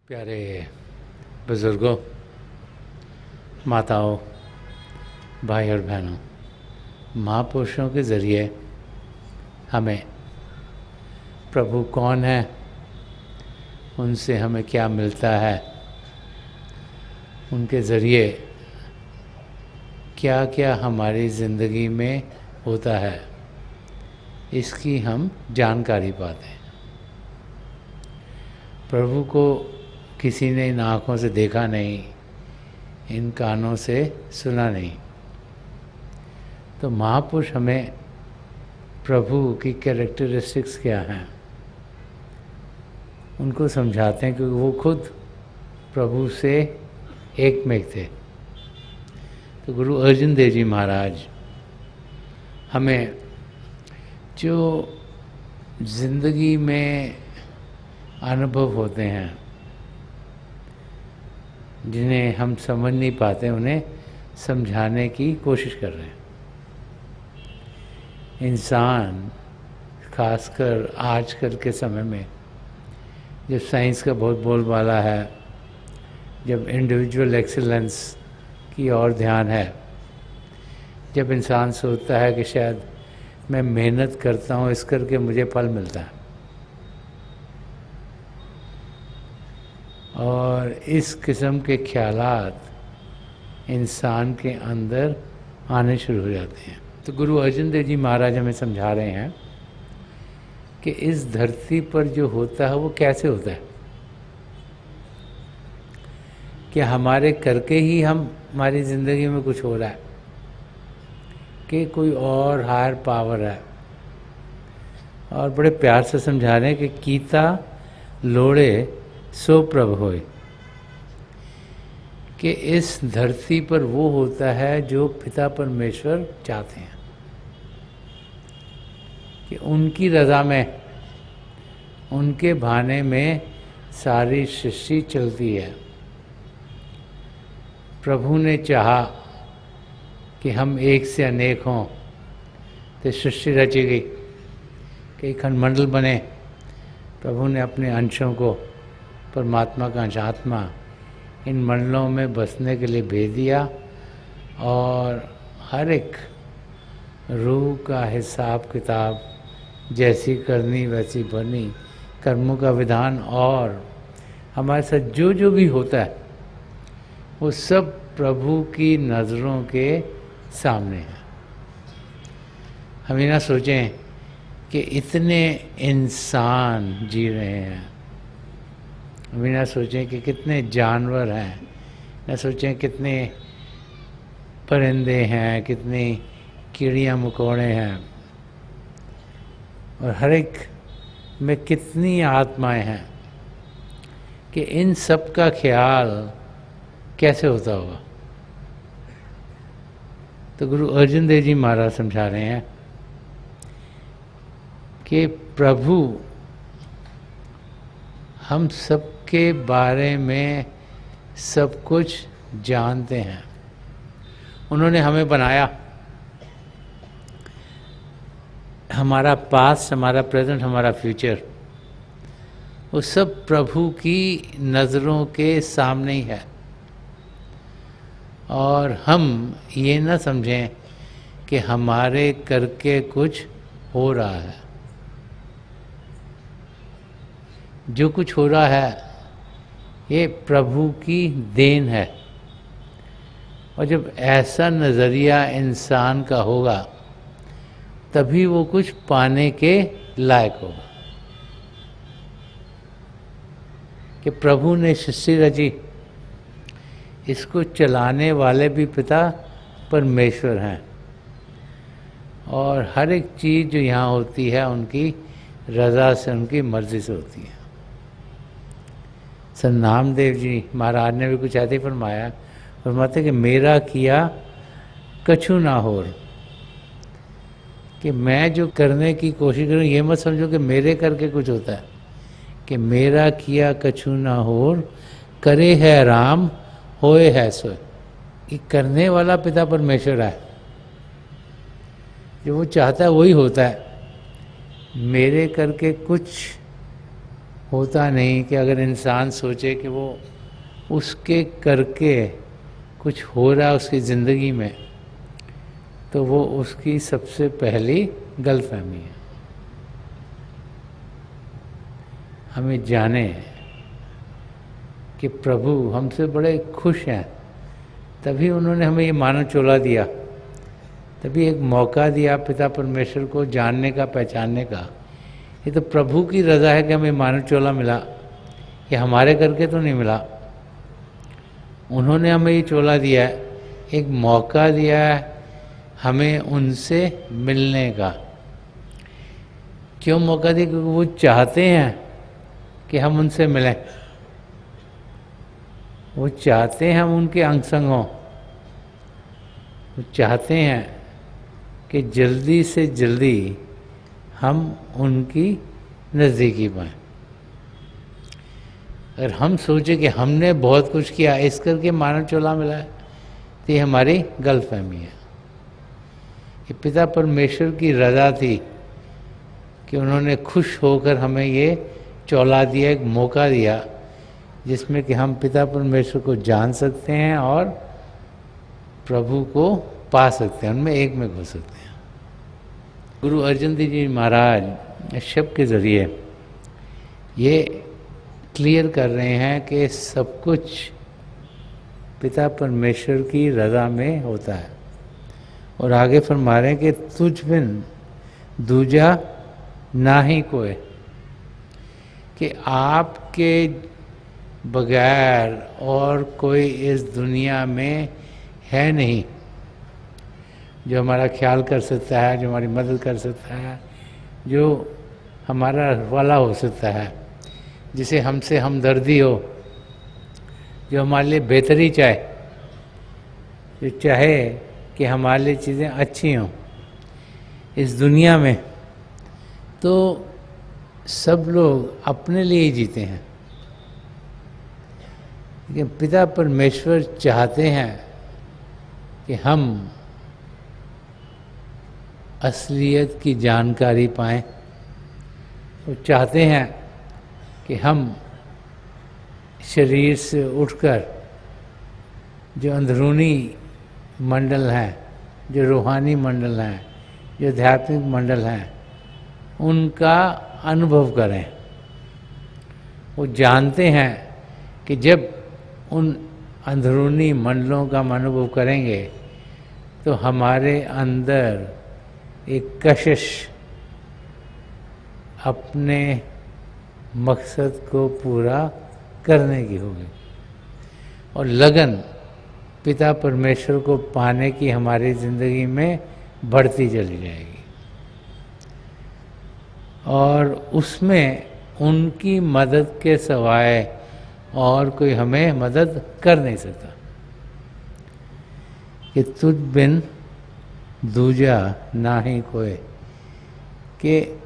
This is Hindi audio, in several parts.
प्यारे बुज़ुर्गों, माताओं, भाई और बहनों, महापुरुषों के ज़रिए हमें प्रभु कौन है, उनसे हमें क्या मिलता है, उनके ज़रिए क्या क्या हमारी ज़िंदगी में होता है, इसकी हम जानकारी पाते हैं। प्रभु को किसी ने इन आँखों से देखा नहीं, इन कानों से सुना नहीं, तो महापुरुष हमें प्रभु की कैरेक्टरिस्टिक्स क्या हैं उनको समझाते हैं, क्योंकि वो खुद प्रभु से एक में थे। तो गुरु अर्जुन देव जी महाराज हमें जो ज़िंदगी में अनुभव होते हैं, जिन्हें हम समझ नहीं पाते, उन्हें समझाने की कोशिश कर रहे हैं। इंसान खासकर आजकल के समय में जब साइंस का बहुत बोलबाला है, जब इंडिविजुअल एक्सीलेंस की ओर ध्यान है, जब इंसान सोचता है कि शायद मैं मेहनत करता हूँ इस करके मुझे फल मिलता है, और इस किस्म के ख्यालात इंसान के अंदर आने शुरू हो जाते हैं। तो गुरु अर्जुन देव जी महाराज हमें समझा रहे हैं कि इस धरती पर जो होता है वो कैसे होता है। क्या हमारे करके ही हमारी ज़िंदगी में कुछ हो रहा है, कि कोई और हायर पावर है। और बड़े प्यार से समझा रहे हैं कि कीता लोड़े सो प्रभ होए, कि इस धरती पर वो होता है जो पिता परमेश्वर चाहते हैं, कि उनकी रज़ा में, उनके भाने में सारी सृष्टि चलती है। प्रभु ने चाहा कि हम एक से अनेक हों, तो सृष्टि रची गई, कई खंडमंडल बने। प्रभु ने अपने अंशों को, परमात्मा का अंश आत्मा, इन मंडलों में बसने के लिए भेज दिया, और हर एक रूह का हिसाब किताब जैसी करनी वैसी भरनी, कर्मों का विधान, और हमारे साथ जो जो भी होता है वो सब प्रभु की नज़रों के सामने है। हम ये ना सोचें कि इतने इंसान जी रहे हैं, हम ये ना सोचें कि कितने जानवर हैं, ना सोचें कितने परिंदे हैं, कितनी कीड़ियाँ मकोड़े हैं, और हर एक में कितनी आत्माएं हैं, कि इन सब का ख्याल कैसे होता होगा। तो गुरु अर्जुन देव जी महाराज समझा रहे हैं कि प्रभु हम सब के बारे में सब कुछ जानते हैं। उन्होंने हमें बनाया, हमारा पास्ट, हमारा प्रेजेंट, हमारा फ्यूचर, वो सब प्रभु की नज़रों के सामने ही है। और हम ये ना समझें कि हमारे करके कुछ हो रहा है। जो कुछ हो रहा है ये प्रभु की देन है, और जब ऐसा नज़रिया इंसान का होगा तभी वो कुछ पाने के लायक होगा। कि प्रभु ने सृष्टि रची, इसको चलाने वाले भी पिता परमेश्वर हैं, और हर एक चीज़ जो यहाँ होती है उनकी रज़ा से, उनकी मर्ज़ी से होती है। संत नामदेव जी महाराज ने भी कुछ ऐसे ही फरमाया, फरमाते कि मेरा किया कछु ना होर, कि मैं जो करने की कोशिश करूँ ये मत समझो कि मेरे करके कुछ होता है, कि मेरा किया कछु ना होर, करे है राम होए है सोए। कि करने वाला पिता परमेश्वर है, जो वो चाहता है वही होता है। मेरे करके कुछ होता नहीं कि अगर इंसान सोचे कि वो उसके करके कुछ हो रहा है उसकी ज़िंदगी में, तो वो उसकी सबसे पहली गलतफहमी है। हमें जाने कि प्रभु हमसे बड़े खुश हैं, तभी उन्होंने हमें ये मानव चोला दिया, तभी एक मौका दिया पिता परमेश्वर को जानने का, पहचानने का। ये तो प्रभु की रज़ा है कि हमें मानव चोला मिला, ये हमारे करके तो नहीं मिला। उन्होंने हमें ये चोला दिया है, एक मौका दिया है हमें उनसे मिलने का। क्यों मौका दिया? क्योंकि वो चाहते हैं कि हम उनसे मिलें, वो चाहते हैं हम उनके अंग संग हों, वो चाहते हैं कि जल्दी से जल्दी हम उनकी नज़दीकी पाएँ। अगर हम सोचें कि हमने बहुत कुछ किया इस करके मानव चोला मिला है, तो ये हमारी गलतफहमी है। ये पिता परमेश्वर की रज़ा थी कि उन्होंने खुश होकर हमें ये चोला दिया, एक मौका दिया जिसमें कि हम पिता परमेश्वर को जान सकते हैं और प्रभु को पा सकते हैं, उनमें एक में घुस सकते हैं। गुरु अर्जन देव जी महाराज इस शब्द के ज़रिए ये क्लियर कर रहे हैं कि सब कुछ पिता परमेश्वर की रज़ा में होता है। और आगे फरमा रहे हैं कि तुझ बिन दूजा ना ही कोई, कि आपके बगैर और कोई इस दुनिया में है नहीं जो हमारा ख्याल कर सकता है, जो हमारी मदद कर सकता है, जो हमारा रखवाला हो सकता है, जिसे हमसे हमदर्दी हो, जो हमारे लिए बेहतरी चाहे, जो चाहे कि हमारे लिए चीज़ें अच्छी हों इस दुनिया में। तो सब लोग अपने लिए ही जीते हैं, लेकिन पिता परमेश्वर चाहते हैं कि हम असलियत की जानकारी पाएं। वो चाहते हैं कि हम शरीर से उठकर जो अंदरूनी मंडल हैं, जो रूहानी मंडल हैं, जो आध्यात्मिक मंडल हैं, उनका अनुभव करें। वो जानते हैं कि जब उन अंदरूनी मंडलों का हम अनुभव करेंगे तो हमारे अंदर एक कशिश अपने मकसद को पूरा करने की होगी, और लगन पिता परमेश्वर को पाने की हमारी ज़िंदगी में बढ़ती चली जाएगी, और उसमें उनकी मदद के सिवाय और कोई हमें मदद कर नहीं सकता। कि तुझ बिन दूजा ना ही कोई, कि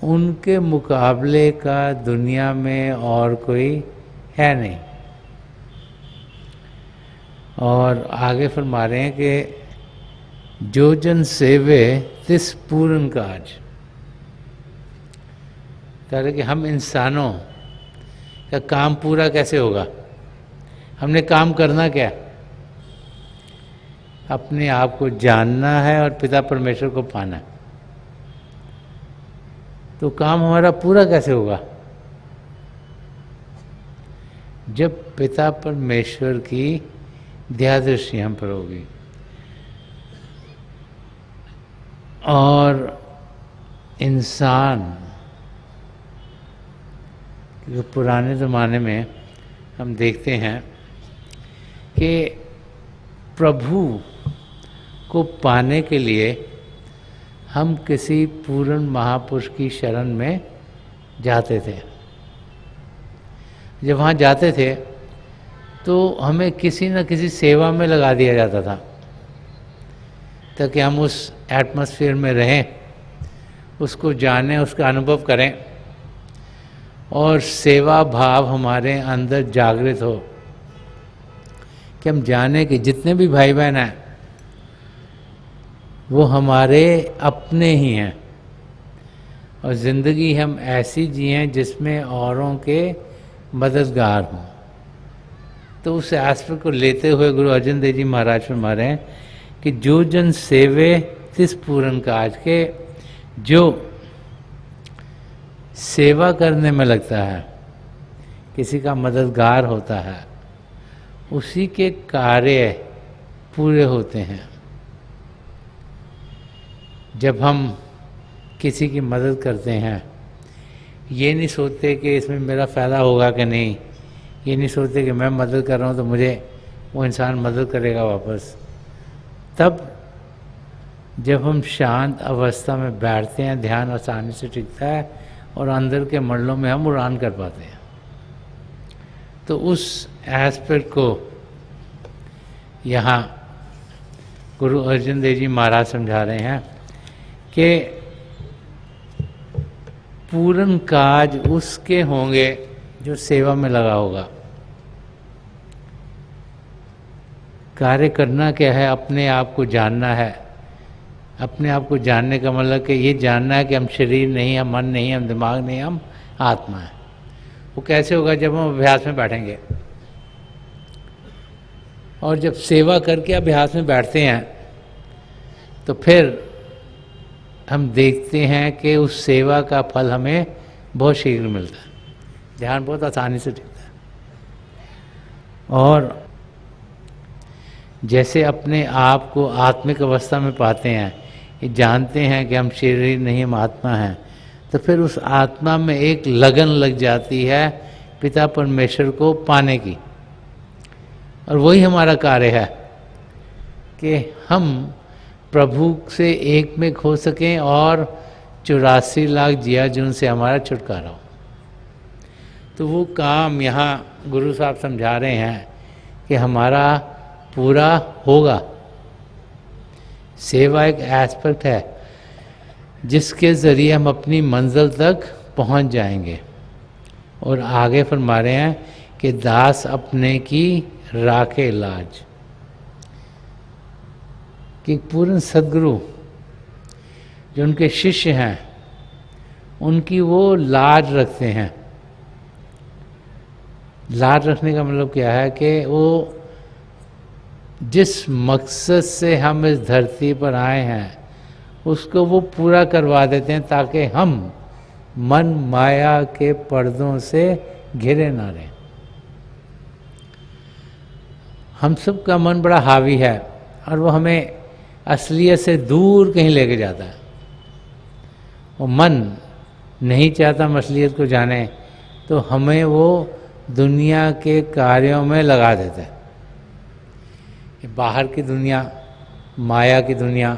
उनके मुकाबले का दुनिया में और कोई है नहीं। और आगे फरमा रहे हैं कि जो जन सेवे तिस पूर्ण काज, कह रहे कि हम इंसानों का काम पूरा कैसे होगा? हमने काम करना क्या? अपने आप को जानना है और पिता परमेश्वर को पाना है। तो काम हमारा पूरा कैसे होगा? जब पिता परमेश्वर की दयादृष्टि हम पर होगी। और इंसान जो पुराने ज़माने में हम देखते हैं कि प्रभु को पाने के लिए हम किसी पूर्ण महापुरुष की शरण में जाते थे। जब वहाँ जाते थे तो हमें किसी न किसी सेवा में लगा दिया जाता था ताकि हम उस एटमॉस्फेयर में रहें, उसको जानें, उसका अनुभव करें और सेवा भाव हमारे अंदर जागृत हो कि हम जाने कि जितने भी भाई बहन हैं वो हमारे अपने ही हैं और ज़िंदगी हम ऐसी जिएं जिसमें औरों के मददगार हों। तो उस एस्पेक्ट को लेते हुए गुरु अर्जन देव जी महाराज फरमा रहे हैं कि जो जन सेवे तिस पूरन काज, के जो सेवा करने में लगता है, किसी का मददगार होता है, उसी के कार्य पूरे होते हैं। जब हम किसी की मदद करते हैं, ये नहीं सोचते कि इसमें मेरा फ़ायदा होगा कि नहीं, ये नहीं सोचते कि मैं मदद कर रहा हूँ तो मुझे वो इंसान मदद करेगा वापस। तब जब हम शांत अवस्था में बैठते हैं, ध्यान आसानी से टिकता है और अंदर के मंडलों में हम उड़ान कर पाते हैं। तो उस एस्पेक्ट को यहाँ गुरु अर्जन देव जी महाराज समझा रहे हैं कि पूर्ण काज उसके होंगे जो सेवा में लगा होगा। कार्य करना क्या है? अपने आप को जानना है। अपने आप को जानने का मतलब कि ये जानना है कि हम शरीर नहीं, हम मन नहीं, हम दिमाग नहीं, हम आत्मा है। वो कैसे होगा? जब हम अभ्यास में बैठेंगे। और जब सेवा करके अभ्यास में बैठते हैं तो फिर हम देखते हैं कि उस सेवा का फल हमें बहुत शीघ्र मिलता है, ध्यान बहुत आसानी से टिकता है। और जैसे अपने आप को आत्मिक अवस्था में पाते हैं, ये जानते हैं कि हम शरीर नहीं, हम आत्मा हैं, तो फिर उस आत्मा में एक लगन लग जाती है पिता परमेश्वर को पाने की। और वही हमारा कार्य है कि हम प्रभु से एक में खो सकें और 84 लाख जिया जून से हमारा छुटकारा हो। तो वो काम यहाँ गुरु साहब समझा रहे हैं कि हमारा पूरा होगा। सेवा एक एस्पेक्ट है जिसके ज़रिए हम अपनी मंजिल तक पहुँच जाएंगे। और आगे फरमा रहे हैं कि दास अपने की राखे लाज, कि पूर्ण सद्गुरु जो उनके शिष्य हैं उनकी वो लाज रखते हैं। लाज रखने का मतलब क्या है? कि वो जिस मकसद से हम इस धरती पर आए हैं उसको वो पूरा करवा देते हैं, ताकि हम मन माया के पर्दों से घिरे ना रहें। हम सब का मन बड़ा हावी है और वो हमें असलियत से दूर कहीं लेके जाता है। वो मन नहीं चाहता हम असलियत को जाने, तो हमें वो दुनिया के कार्यों में लगा देता है। बाहर की दुनिया, माया की दुनिया,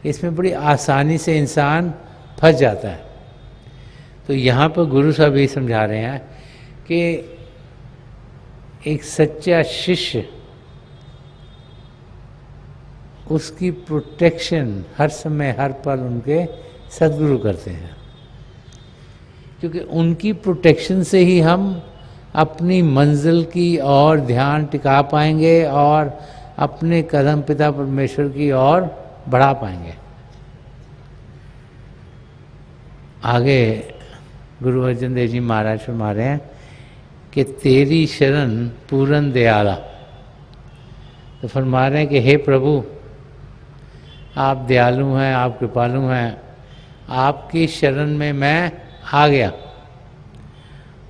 इसमें बड़ी आसानी से इंसान फंस जाता है। तो यहाँ पर गुरु साहब ये समझा रहे हैं कि एक सच्चा शिष्य, उसकी प्रोटेक्शन हर समय हर पल उनके सद्गुरु करते हैं, क्योंकि उनकी प्रोटेक्शन से ही हम अपनी मंजिल की ओर ध्यान टिका पाएंगे और अपने कदम पिता परमेश्वर की ओर बढ़ा पाएंगे। आगे गुरु अर्जन देव जी महाराज फरमा रहे हैं कि तेरी शरण पूरन दयाला। तो फरमा रहे हैं कि हे प्रभु, आप दयालु हैं, आप कृपालु हैं, आपकी शरण में मैं आ गया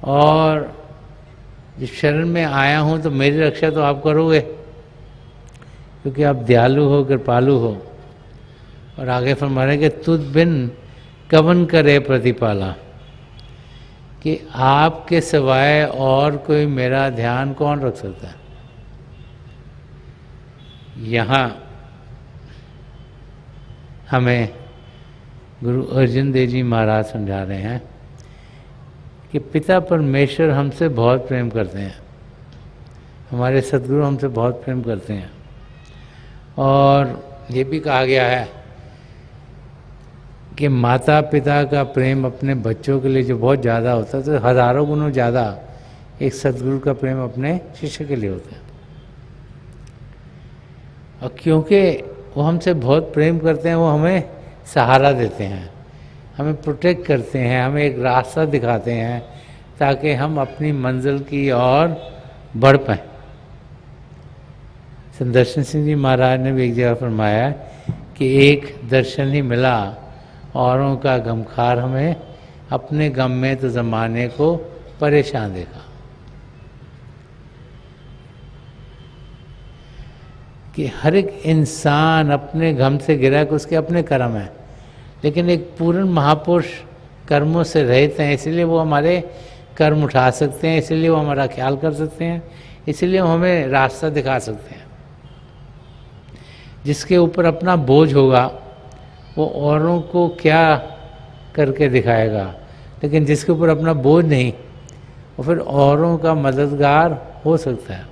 और जिस शरण में आया हूँ तो मेरी रक्षा तो आप करोगे, क्योंकि आप दयालु हो, कृपालु हो। और आगे फरमा रहे कि तुझ बिन कवन करे प्रतिपाला, कि आपके सिवाय और कोई मेरा ध्यान कौन रख सकता है। यहाँ हमें गुरु अर्जन देव जी महाराज समझा रहे हैं कि पिता परमेश्वर हमसे बहुत प्रेम करते हैं, हमारे सद्गुरु हमसे बहुत प्रेम करते हैं। और ये भी कहा गया है कि माता पिता का प्रेम अपने बच्चों के लिए जो बहुत ज़्यादा होता है, तो हज़ारों गुणों ज़्यादा एक सद्गुरु का प्रेम अपने शिष्य के लिए होता है। और क्योंकि वो हमसे बहुत प्रेम करते हैं, वो हमें सहारा देते हैं, हमें प्रोटेक्ट करते हैं, हमें एक रास्ता दिखाते हैं ताकि हम अपनी मंजिल की ओर बढ़ पाएँ। संदर्शन सिंह जी महाराज ने भी एक जगह फरमाया कि एक दर्शन ही मिला, औरों का गमखार हमें, अपने गम में तो ज़माने को परेशान देखा। कि हर एक इंसान अपने गम से गिरा कि उसके अपने कर्म हैं, लेकिन एक पूर्ण महापुरुष कर्मों से रहित हैं, इसलिए वो हमारे कर्म उठा सकते हैं, इसलिए वो हमारा ख्याल कर सकते हैं, इसलिए वो हमें रास्ता दिखा सकते हैं। जिसके ऊपर अपना बोझ होगा वो औरों को क्या करके दिखाएगा, लेकिन जिसके ऊपर अपना बोझ नहीं वो फिर औरों का मददगार हो सकता है।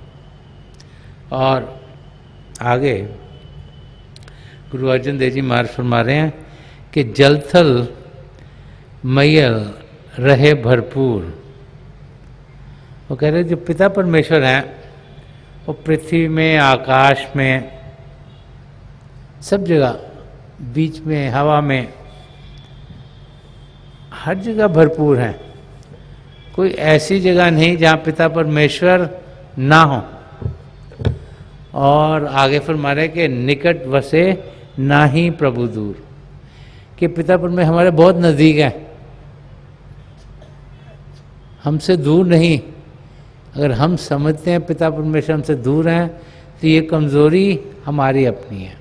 और आगे गुरु अर्जन देव जी महाराज फरमा रहे हैं कि जल थल मैयल रहे भरपूर। वो कह रहे जो पिता परमेश्वर हैं वो पृथ्वी में, आकाश में, सब जगह, बीच में, हवा में, हर जगह भरपूर हैं। कोई ऐसी जगह नहीं जहाँ पिता परमेश्वर ना हो। और आगे फरमा रहे कि निकट वसे ना ही प्रभु दूर, कि पिता परमेश्वर हमारे बहुत नज़दीक हैं, हमसे दूर नहीं। अगर हम समझते हैं पिता परमेश्वर हमसे दूर हैं तो ये कमज़ोरी हमारी अपनी है।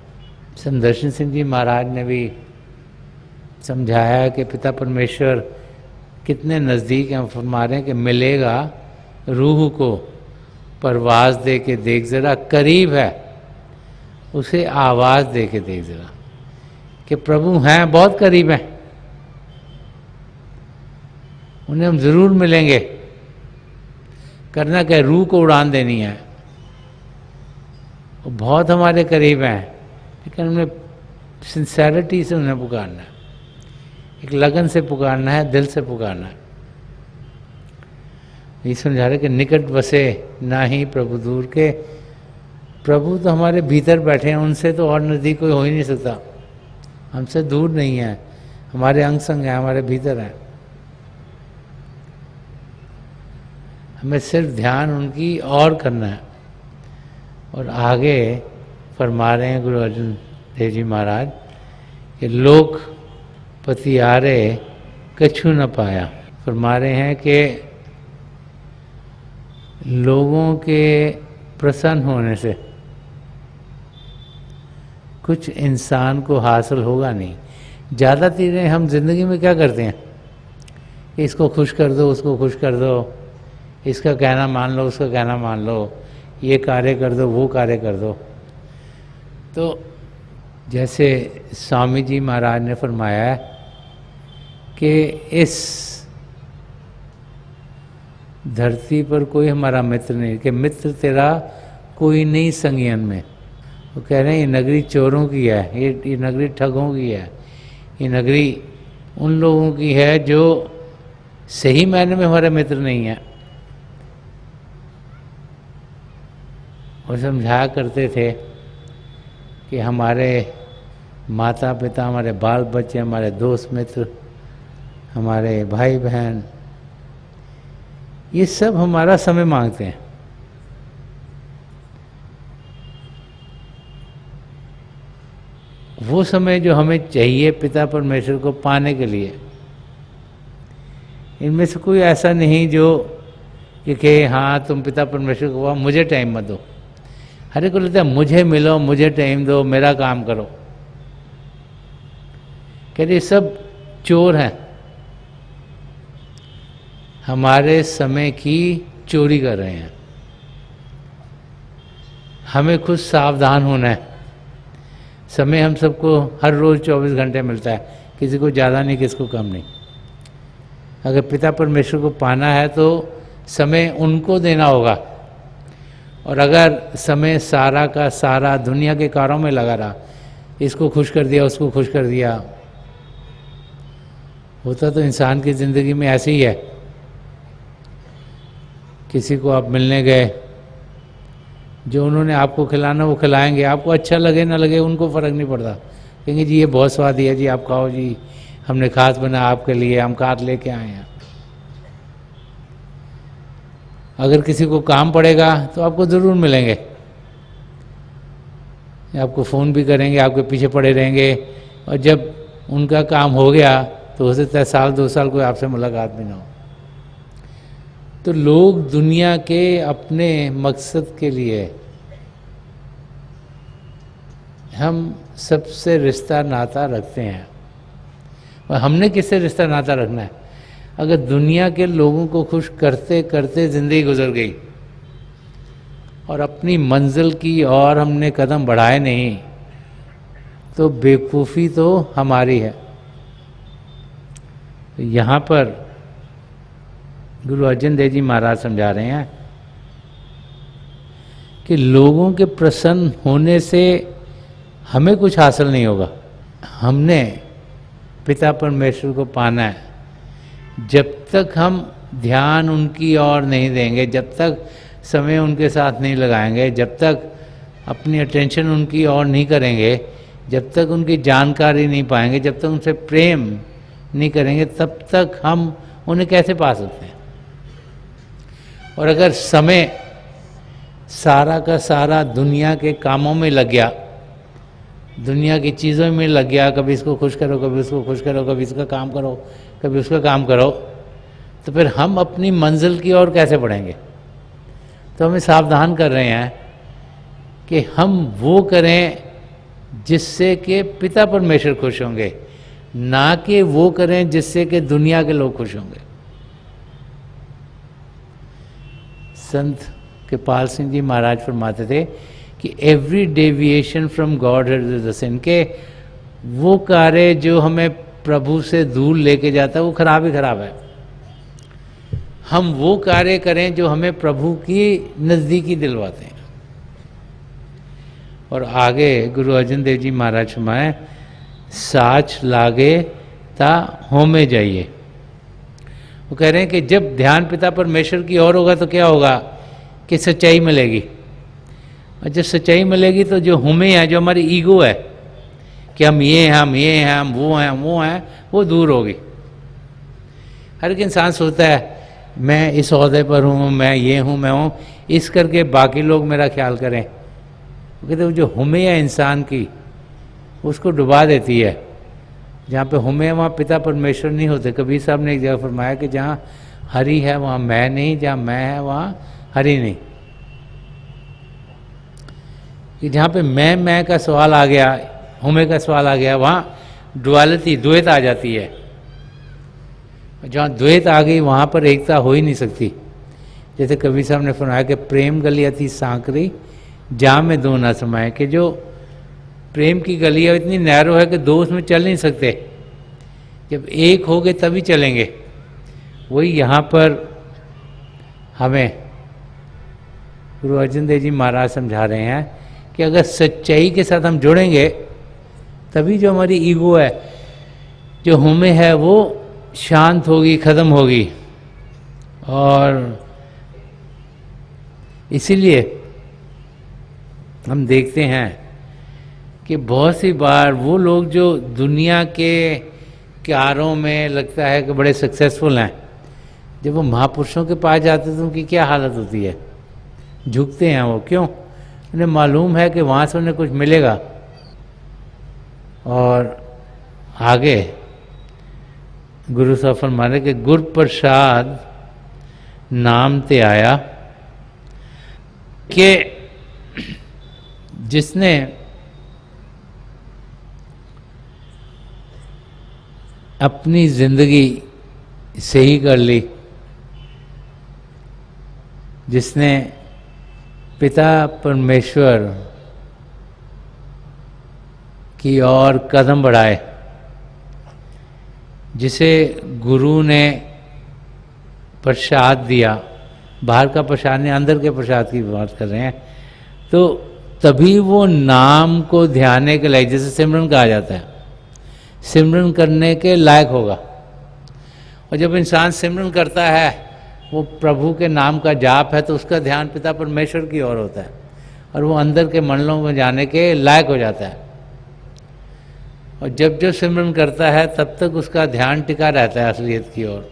संदर्शन सिंह जी महाराज ने भी समझाया कि पिता परमेश्वर कितने नज़दीक हैं। फरमा रहे हैं कि मिलेगा रूह को परवाज़ दे के देख ज़रा, करीब है उसे आवाज़ दे के देख ज़रा, कि प्रभु हैं, बहुत करीब हैं, उन्हें हम ज़रूर मिलेंगे। करना क्या, रूह को उड़ान देनी है। वो बहुत हमारे करीब हैं, लेकिन उन्हें सिंसेरिटी से उन्हें पुकारना है, एक लगन से पुकारना है, दिल से पुकारना है। ये समझा रहे कि निकट बसे ना ही प्रभु दूर, के प्रभु तो हमारे भीतर बैठे हैं, उनसे तो और नज़दीक कोई हो ही नहीं सकता। हमसे दूर नहीं है, हमारे अंग संग हैं, हमारे भीतर हैं। हमें सिर्फ ध्यान उनकी और करना है। और आगे फरमा रहे हैं गुरु अर्जन देव जी महाराज कि लोक पतियारे कछु न पाया। फरमा रहे हैं कि लोगों के प्रसन्न होने से कुछ इंसान को हासिल होगा नहीं। ज़्यादा चीज़ें हम जिंदगी में क्या करते हैं, इसको खुश कर दो, उसको खुश कर दो, इसका कहना मान लो, उसका कहना मान लो, ये कार्य कर दो, वो कार्य कर दो। तो जैसे स्वामी जी महाराज ने फरमाया है कि इस धरती पर कोई हमारा मित्र नहीं, कि मित्र तेरा कोई नहीं संगियन में। वो कह रहे हैं ये नगरी चोरों की है, ये नगरी ठगों की है, ये नगरी उन लोगों की है जो सही मायने में हमारे मित्र नहीं है। और समझाया करते थे कि हमारे माता पिता, हमारे बाल बच्चे, हमारे दोस्त मित्र, हमारे भाई बहन, ये सब हमारा समय मांगते हैं। वो समय जो हमें चाहिए पिता परमेश्वर को पाने के लिए, इनमें से कोई ऐसा नहीं जो कि हाँ तुम पिता परमेश्वर को पाओ, मुझे टाइम मत दो। हर एक को लगता है मुझे मिलो, मुझे टाइम दो, मेरा काम करो। कह रहे सब चोर हैं, हमारे समय की चोरी कर रहे हैं। हमें खुद सावधान होना है। समय हम सबको हर रोज़ 24 घंटे मिलता है, किसी को ज़्यादा नहीं, किसी को कम नहीं। अगर पिता परमेश्वर को पाना है तो समय उनको देना होगा। और अगर समय सारा का सारा दुनिया के कारों में लगा रहा, इसको खुश कर दिया, उसको खुश कर दिया, होता तो इंसान की ज़िंदगी में ऐसे ही है। किसी को आप मिलने गए, जो उन्होंने आपको खिलाना वो खिलाएंगे, आपको अच्छा लगे ना लगे उनको फ़र्क नहीं पड़ता, कहेंगे जी ये बहुत स्वाद है जी, आप खाओ जी, हमने खास बनाया आपके लिए, हम कार लेके आए हैं। अगर किसी को काम पड़ेगा तो आपको ज़रूर मिलेंगे, आपको फ़ोन भी करेंगे, आपके पीछे पड़े रहेंगे, और जब उनका काम हो गया तो हो सकता है साल 2 साल कोई आपसे मुलाकात भी ना हो। तो लोग दुनिया के अपने मकसद के लिए हम सबसे रिश्ता नाता रखते हैं, और हमने किससे रिश्ता नाता रखना है? अगर दुनिया के लोगों को खुश करते करते ज़िंदगी गुजर गई और अपनी मंजिल की ओर हमने कदम बढ़ाए नहीं, तो बेवकूफ़ी तो हमारी है। यहाँ पर गुरु अर्जन देव जी महाराज समझा रहे हैं कि लोगों के प्रसन्न होने से हमें कुछ हासिल नहीं होगा। हमने पिता परमेश्वर को पाना है। जब तक हम ध्यान उनकी ओर नहीं देंगे, जब तक समय उनके साथ नहीं लगाएंगे, जब तक अपनी अटेंशन उनकी ओर नहीं करेंगे, जब तक उनकी जानकारी नहीं पाएंगे, जब तक उनसे प्रेम नहीं करेंगे, तब तक हम उन्हें कैसे पा सकते हैं? और अगर समय सारा का सारा दुनिया के कामों में लग गया, दुनिया की चीज़ों में लग गया, कभी इसको खुश करो, कभी उसको खुश करो, कभी इसका काम करो, कभी उसका काम करो, तो फिर हम अपनी मंजिल की ओर कैसे बढ़ेंगे? तो हमें सावधान कर रहे हैं कि हम वो करें जिससे कि पिता परमेश्वर खुश होंगे, ना कि वो करें जिससे कि दुनिया के लोग खुश होंगे। संत कृपाल सिंह जी महाराज फरमाते थे कि every deviation from God is a sin, के वो कार्य जो हमें प्रभु से दूर लेके जाता है वो खराब ही खराब है। हम वो कार्य करें जो हमें प्रभु की नज़दीकी दिलवाते हैं। और आगे गुरु अर्जन देव जी महाराज फरमाए, साच लागे ता होमे जाइए। वो कह रहे हैं कि जब ध्यान पिता परमेश्वर की ओर होगा तो क्या होगा कि सच्चाई मिलेगी, और जब सच्चाई मिलेगी तो जो हमें है, जो हमारी ईगो है कि हम ये हैं, हम ये हैं, हम वो हैं, वो दूर होगी। हर एक इंसान सोचता है मैं इस ओहदे पर हूँ, मैं ये हूँ, मैं हूँ, इस करके बाकी लोग मेरा ख्याल करें। कहते वो जो हमें है इंसान की, उसको डुबा देती है। जहाँ पे हमें वहाँ पिता परमेश्वर नहीं होते। कबीर साहब ने एक जगह फरमाया कि जहाँ हरि है वहाँ मैं नहीं, जहाँ मैं है वहाँ हरि नहीं। कि जहाँ पे मैं का सवाल आ गया, हमें का सवाल आ गया, वहाँ डुअलिटी, द्वैत आ जाती है। जहाँ द्वैत आ गई वहाँ पर एकता हो ही नहीं सकती। जैसे कबीर साहब ने फरमाया कि प्रेम गली अति सांकरी जहाँ में दो ना समाये, कि जो प्रेम की गली है इतनी नैरो है कि दो उसमें चल नहीं सकते, जब एक हो गए तभी चलेंगे। वही यहाँ पर हमें गुरु अर्जन देव जी महाराज समझा रहे हैं कि अगर सच्चाई के साथ हम जुड़ेंगे तभी जो हमारी ईगो है, जो हमें है, वो शांत होगी, ख़त्म होगी। और इसीलिए हम देखते हैं कि बहुत सी बार वो लोग जो दुनिया के कार्यों में लगता है कि बड़े सक्सेसफुल हैं, जब वो महापुरुषों के पास जाते हैं तो उनकी क्या हालत होती है? झुकते हैं वो। क्यों? उन्हें मालूम है कि वहाँ से उन्हें कुछ मिलेगा। और आगे गुरु साहब फरमाने कि गुर प्रसाद नाम ते आया, कि जिसने अपनी जिंदगी सही कर ली, जिसने पिता परमेश्वर की ओर कदम बढ़ाए, जिसे गुरु ने प्रसाद दिया, बाहर का प्रसाद नहीं, अंदर के प्रसाद की बात कर रहे हैं, तो तभी वो नाम को ध्याने के लायक, जैसे सिमरन कहा जाता है, सिमरन करने के लायक होगा। और जब इंसान सिमरन करता है, वो प्रभु के नाम का जाप है, तो उसका ध्यान पिता परमेश्वर की ओर होता है और वो अंदर के मंडलों में जाने के लायक हो जाता है। और जब जब सिमरन करता है तब तक उसका ध्यान टिका रहता है असलियत की ओर।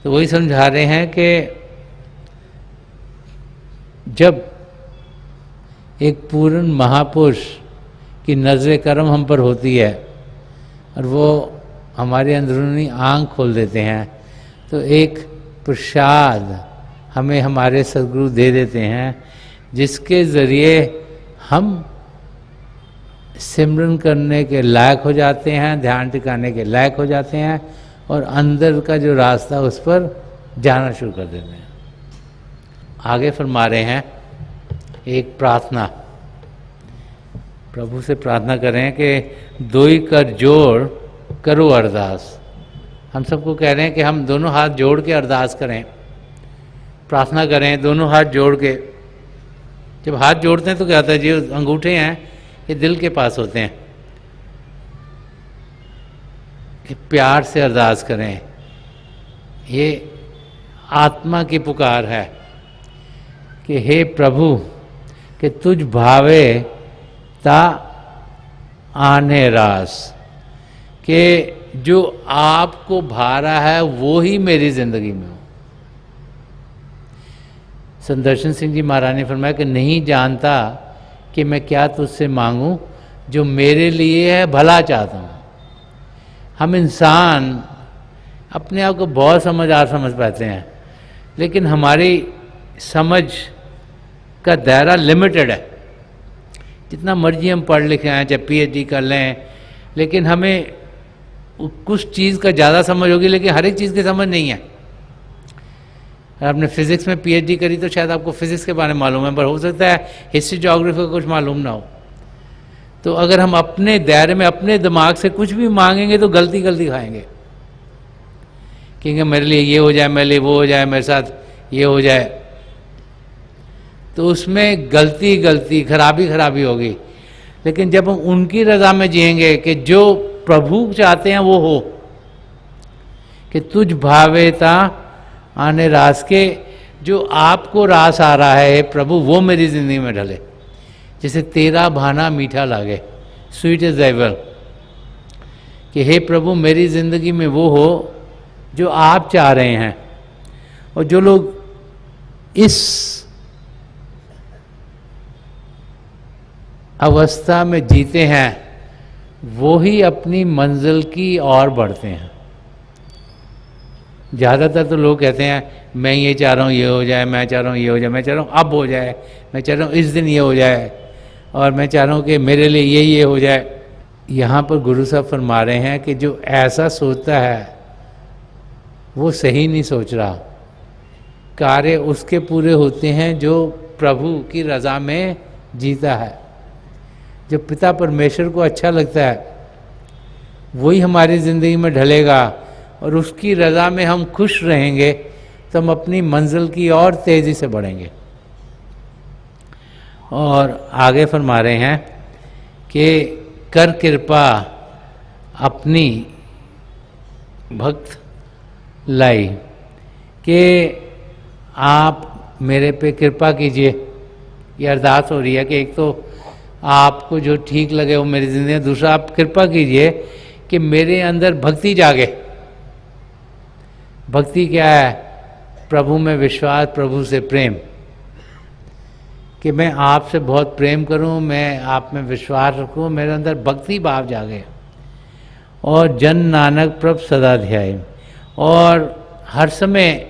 तो वही समझा रहे हैं कि जब एक पूर्ण महापुरुष की नज़र करम हम पर होती है और वो हमारी अंदरूनी आँख खोल देते हैं, तो एक प्रसाद हमें हमारे सद्गुरु दे देते हैं, जिसके ज़रिए हम सिमरन करने के लायक हो जाते हैं, ध्यान टिकाने के लायक हो जाते हैं और अंदर का जो रास्ता उस पर जाना शुरू कर देते हैं। आगे फरमा रहे हैं एक प्रार्थना, प्रभु से प्रार्थना करें कि दोई कर जोड़ करो अरदास। हम सबको कह रहे हैं कि हम दोनों हाथ जोड़ के अरदास करें, प्रार्थना करें दोनों हाथ जोड़ के। जब हाथ जोड़ते हैं तो क्या होता है, जो अंगूठे हैं ये दिल के पास होते हैं, कि प्यार से अरदास करें। ये आत्मा की पुकार है कि हे प्रभु कि तुझ भावे ता आने रास, कि जो आपको भा रहा है वो ही मेरी जिंदगी में हो। संदर्शन सिंह जी महाराज ने फरमाया कि नहीं जानता कि मैं क्या तुझसे मांगूं, जो मेरे लिए है भला चाहता हूँ। हम इंसान अपने आप को बहुत समझदार समझ पाते हैं, लेकिन हमारी समझ का दायरा लिमिटेड है। जितना मर्जी हम पढ़ लिखे हैं, चाहे पीएचडी कर लें, लेकिन हमें कुछ चीज़ का ज़्यादा समझ होगी, लेकिन हर एक चीज़ की समझ नहीं है। अगर आपने फिज़िक्स में पीएचडी करी तो शायद आपको फिज़िक्स के बारे में मालूम है, पर हो सकता है हिस्ट्री ज्योग्राफी का कुछ मालूम ना हो। तो अगर हम अपने दायरे में अपने दिमाग से कुछ भी मांगेंगे तो गलती खाएंगे, क्योंकि मेरे लिए ये हो जाए, मेरे लिए वो हो जाए, मेरे साथ ये हो जाए, तो उसमें गलती खराबी होगी। लेकिन जब हम उनकी रज़ा में जिएंगे कि जो प्रभु चाहते हैं वो हो, कि तुझ भावेता आने रास, के जो आपको रास आ रहा है प्रभु वो मेरी ज़िंदगी में ढले, जैसे तेरा भाना मीठा लागे, स्वीट इज एवर, कि हे प्रभु मेरी ज़िंदगी में वो हो जो आप चाह रहे हैं। और जो लोग इस अवस्था में जीते हैं वो ही अपनी मंजिल की ओर बढ़ते हैं। ज़्यादातर तो लोग कहते हैं मैं ये चाह रहा हूँ ये हो जाए, मैं चाह रहा हूँ ये हो जाए, मैं चाह रहा हूँ अब हो जाए, मैं चाह रहा हूँ इस दिन ये हो जाए, और मैं चाह रहा हूँ कि मेरे लिए ये हो जाए। यहाँ पर गुरु साहब फरमा रहे हैं कि जो ऐसा सोचता है वो सही नहीं सोच रहा। कार्य उसके पूरे होते हैं जो प्रभु की रज़ा में जीता है। जो पिता परमेश्वर को अच्छा लगता है वही हमारी ज़िंदगी में ढलेगा, और उसकी रज़ा में हम खुश रहेंगे तो हम अपनी मंजिल की और तेज़ी से बढ़ेंगे। और आगे फरमा रहे हैं कि कर कृपा अपनी भक्त लाई, कि आप मेरे पे कृपा कीजिए। ये अरदास हो रही है कि एक तो आपको जो ठीक लगे वो मेरी ज़िंदगी में, दूसरा आप कृपा कीजिए कि मेरे अंदर भक्ति जागे। भक्ति क्या है? प्रभु में विश्वास, प्रभु से प्रेम, कि मैं आपसे बहुत प्रेम करूं, मैं आप में विश्वास रखूं, मेरे अंदर भक्ति भाव जागे। और जन नानक प्रभ सदा ध्याय, और हर समय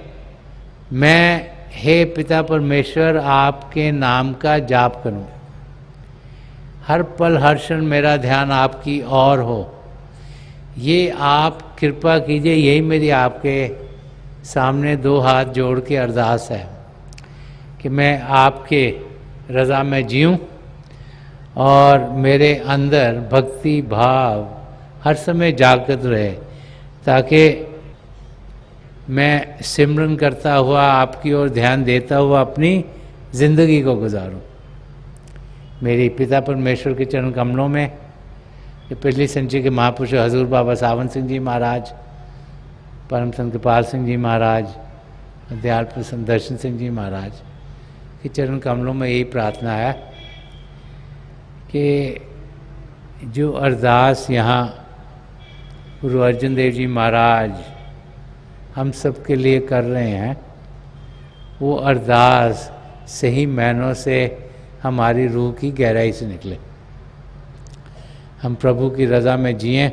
मैं हे पिता परमेश्वर आपके नाम का जाप करूं, हर पल हर क्षण मेरा ध्यान आपकी ओर हो। ये आप कृपा कीजिए, यही मेरी आपके सामने दो हाथ जोड़ के अरदास है कि मैं आपके रज़ा में जीऊँ और मेरे अंदर भक्ति भाव हर समय जागृत रहे, ताकि मैं सिमरन करता हुआ आपकी ओर ध्यान देता हुआ अपनी ज़िंदगी को गुजारूं। मेरी पिता परमेश्वर के चरण कमलों में ये पिछली संचय के महापुरुष हजूर बाबा सावन सिंह जी महाराज, परम संत कृपाल सिंह जी महाराज, दयाल प्रसन्न दर्शन सिंह जी महाराज के चरण कमलों में यही प्रार्थना है कि जो अरदास यहाँ गुरु अर्जुन देव जी महाराज हम सब के लिए कर रहे हैं, वो अरदास सही मायनों से हमारी रूह की गहराई से निकले। हम प्रभु की रज़ा में जिएं,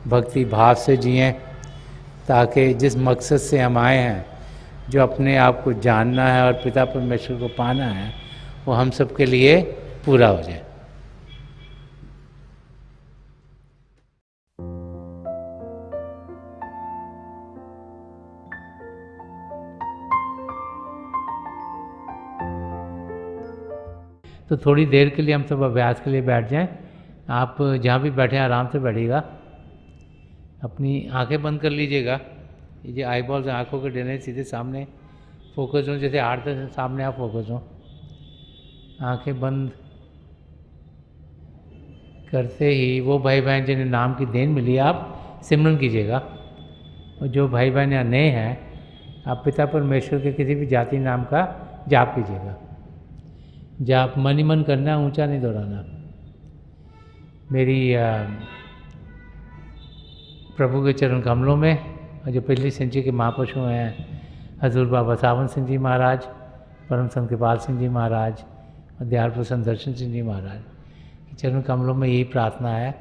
भक्ति भाव से जिएं, ताकि जिस मकसद से हम आए हैं, जो अपने आप को जानना है और पिता परमेश्वर को पाना है, वो हम सब के लिए पूरा हो जाए। तो थोड़ी देर के लिए हम सब अभ्यास के लिए बैठ जाएं। आप जहाँ भी बैठे हैं आराम से बैठिएगा, अपनी आंखें बंद कर लीजिएगा। ये जो आई बॉल्स आँखों के डरने सीधे सामने फोकस हो, जैसे हार्ट से सामने आप फोकस हो। आंखें बंद करते ही वो भाई बहन जिन्हें नाम की देन मिली, आप सिमरन कीजिएगा। और जो भाई बहन यहाँ नए हैं, आप पिता परमेश्वर के किसी भी जाति नाम का जाप कीजिएगा। जाप मन ही मन करना, ऊंचा नहीं दोहराना। मेरी प्रभु के चरण कमलों में, और जो पिछली संचि के महापुरुष हैं हजूर बाबा सावन सिंह जी महाराज, परम संत कृपाल सिंह जी महाराज और दयाल प्रसन्न दर्शन सिंह जी महाराज के चरण कमलों में यही प्रार्थना है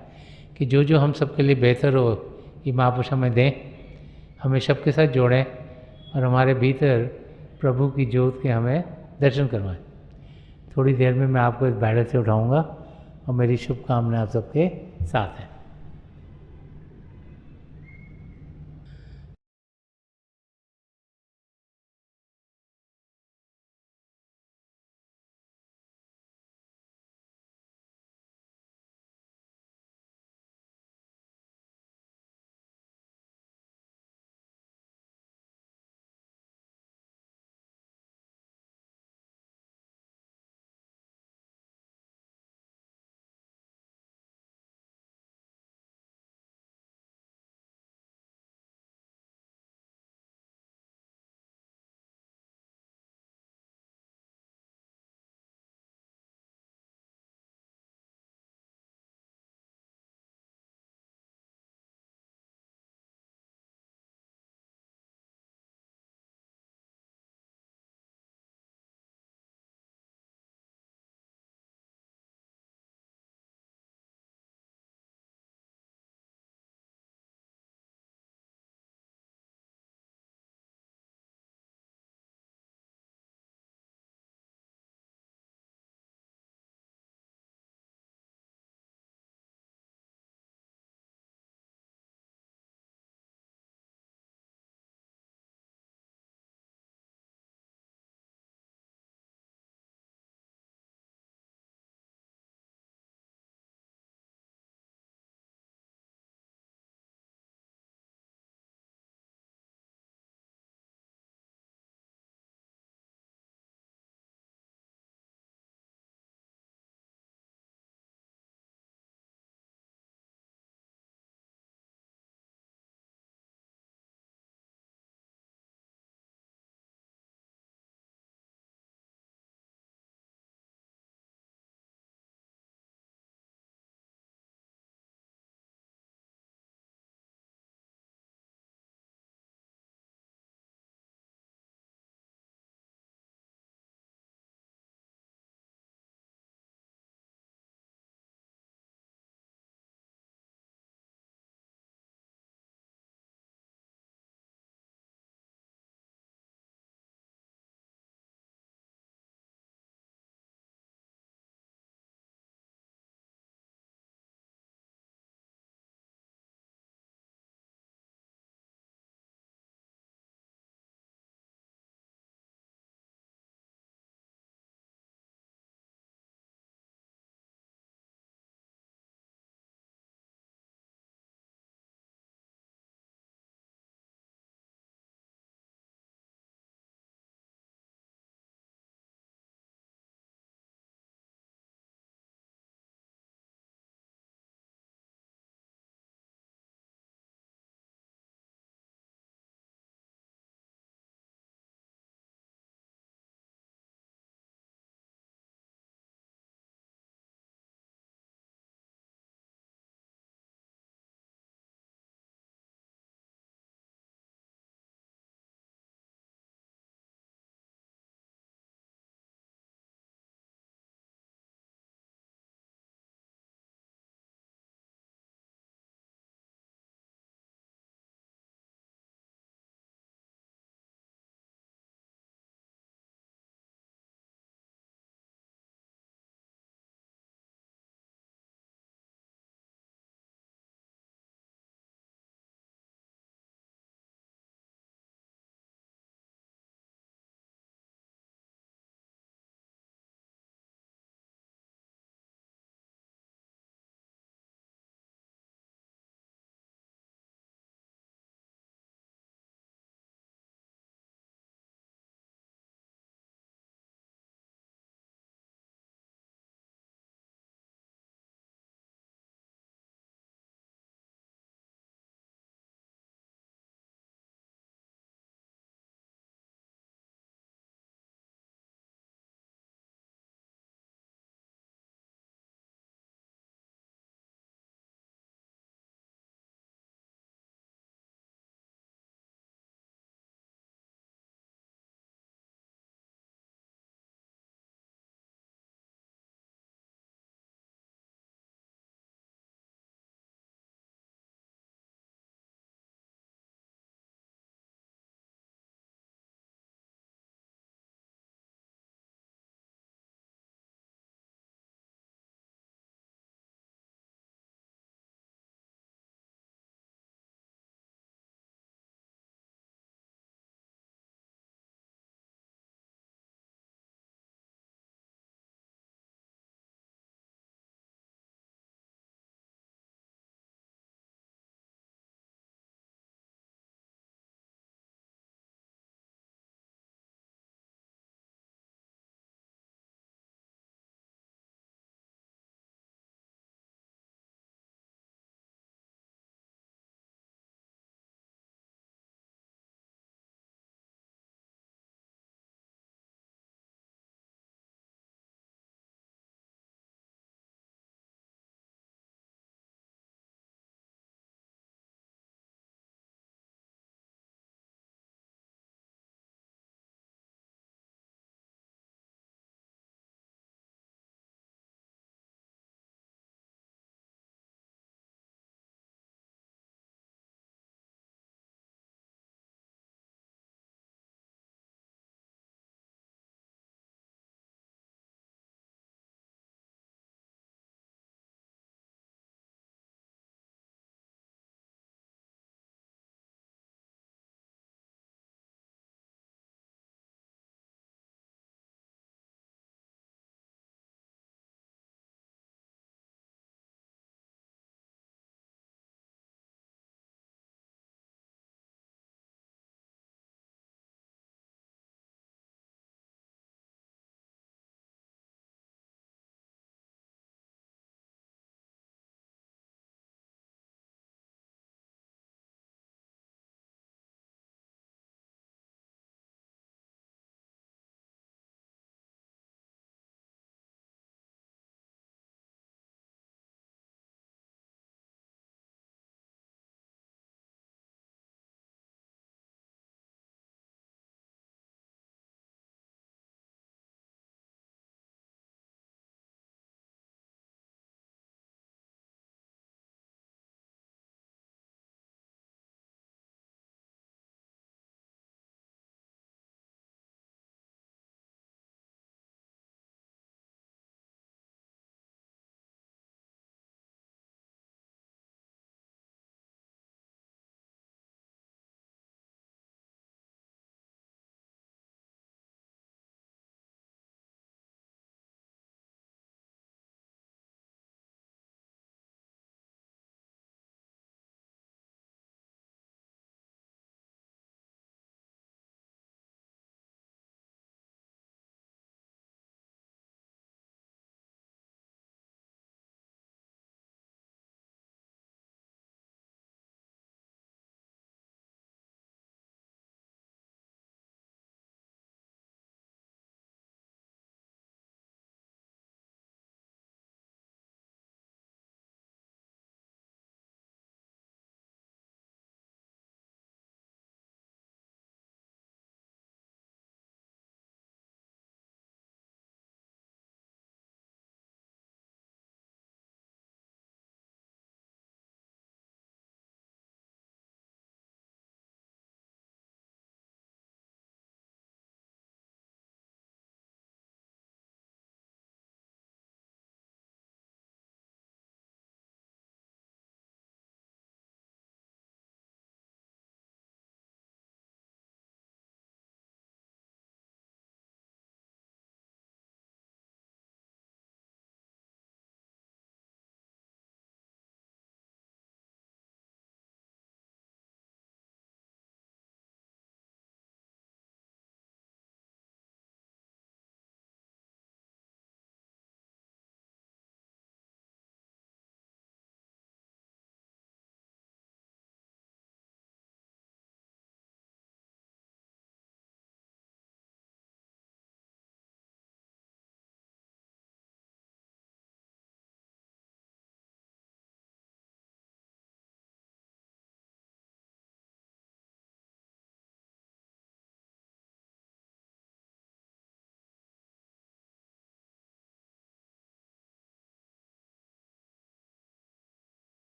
कि जो जो हम सबके लिए बेहतर हो, ये महापुरुष हमें दें, हमें सबके साथ जोड़ें और हमारे भीतर प्रभु की ज्योत के हमें दर्शन करवाएं। थोड़ी देर में मैं आपको इस बैठक से उठाऊंगा और मेरी शुभकामनाएं आप सबके साथ हैं।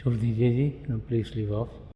छोड़ दीजिए जी, प्लीज लीव ऑफ।